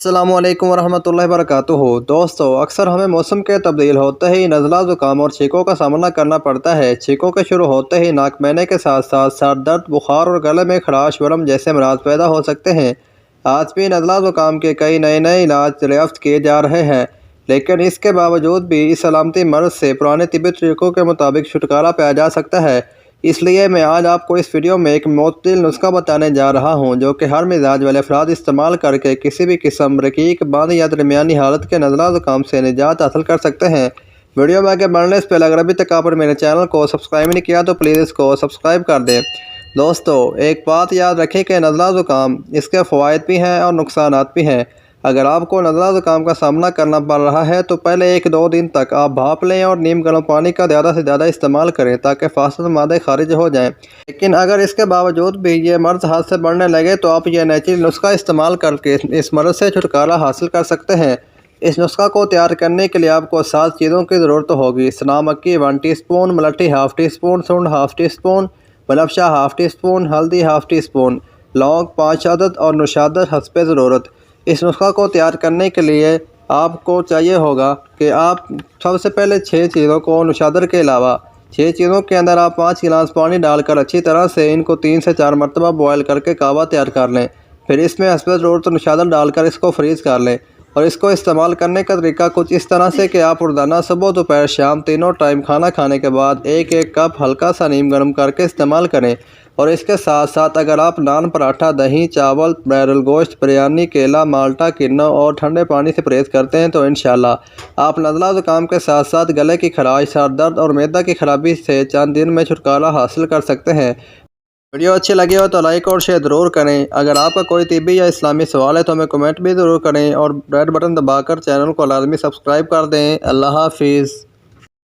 السلام علیکم ورحمۃ اللہ وبرکاتہ۔ دوستو، اکثر ہمیں موسم کے تبدیل ہوتے ہی نزلہ زکام اور چھینکوں کا سامنا کرنا پڑتا ہے۔ چھینکوں کے شروع ہوتے ہی ناک بہنے کے ساتھ ساتھ سر درد، بخار اور گلے میں خراش، ورم جیسے امراض پیدا ہو سکتے ہیں۔ آج بھی نزلہ زکام کے کئی نئے علاج دریافت کیے جا رہے ہیں، لیکن اس کے باوجود بھی اس علامتی مرض سے پرانے طبی طریقوں کے مطابق چھٹکارا پایا جا سکتا ہے۔ اس لیے میں آج آپ کو اس ویڈیو میں ایک معتدل نسخہ بتانے جا رہا ہوں جو کہ ہر مزاج والے افراد استعمال کر کے کسی بھی قسم، رقیق، بند یا درمیانی حالت کے نزلہ زکام سے نجات حاصل کر سکتے ہیں۔ ویڈیو میں آگے بڑھنے سے پہلے اگر ابھی تک آپ نے میرے چینل کو سبسکرائب نہیں کیا تو پلیز اس کو سبسکرائب کر دیں۔ دوستو، ایک بات یاد رکھیں کہ نزلہ زکام، اس کے فوائد بھی ہیں اور نقصانات بھی ہیں۔ اگر آپ کو نزلہ زکام کا سامنا کرنا پڑ رہا ہے تو پہلے 1-2 دن تک آپ بھاپ لیں اور نیم گرم پانی کا زیادہ سے زیادہ استعمال کریں تاکہ فاسد مادے خارج ہو جائیں۔ لیکن اگر اس کے باوجود بھی یہ مرض حد سے بڑھنے لگے تو آپ یہ نیچرل نسخہ استعمال کر کے اس مرض سے چھٹکارا حاصل کر سکتے ہیں۔ اس نسخہ کو تیار کرنے کے لیے آپ کو 7 چیزوں کی ضرورت ہوگی: سنا مکی 1 ٹی اسپون، ملٹھی 1/2 ٹی اسپون، سونڈ 1/2 ٹی اسپون، بنفشہ 1/2 ٹی اسپون، ہلدی 1/2 ٹی اسپون، لونگ 5 عدد اور نوشادر حسب ضرورت۔ اس نسخہ کو تیار کرنے کے لیے آپ کو چاہیے ہوگا کہ آپ سب سے پہلے 6 چیزوں کو نوشادر کے علاوہ 6 چیزوں کے اندر آپ 5 گلاس پانی ڈال کر اچھی طرح سے ان کو 3 سے 4 مرتبہ بوائل کر کے کعوہ تیار کر لیں۔ پھر اس میں حسب ضرورت نوشادر ڈال کر اس کو فریز کر لیں، اور اس کو استعمال کرنے کا طریقہ کچھ اس طرح سے کہ آپ روزانہ صبح، دوپہر، شام تینوں ٹائم کھانا کھانے کے بعد 1-1 کپ ہلکا سا نیم گرم کر کے استعمال کریں۔ اور اس کے ساتھ ساتھ اگر آپ نان، پراٹھا، دہی، چاول، بیرل گوشت، بریانی، کیلا، مالٹا، کنو اور ٹھنڈے پانی سے پرہیز کرتے ہیں تو انشاءاللہ آپ نزلہ زکام کے ساتھ ساتھ گلے کی خراش، سر درد اور معدہ کی خرابی سے چند دن میں چھٹکارا حاصل کر سکتے ہیں۔ ویڈیو اچھی لگی ہو تو لائک اور شیئر ضرور کریں۔ اگر آپ کا کوئی طبی یا اسلامی سوال ہے تو ہمیں کمنٹ بھی ضرور کریں، اور ریڈ بٹن دبا کر چینل کو لازمی سبسکرائب کر دیں۔ اللہ حافظ۔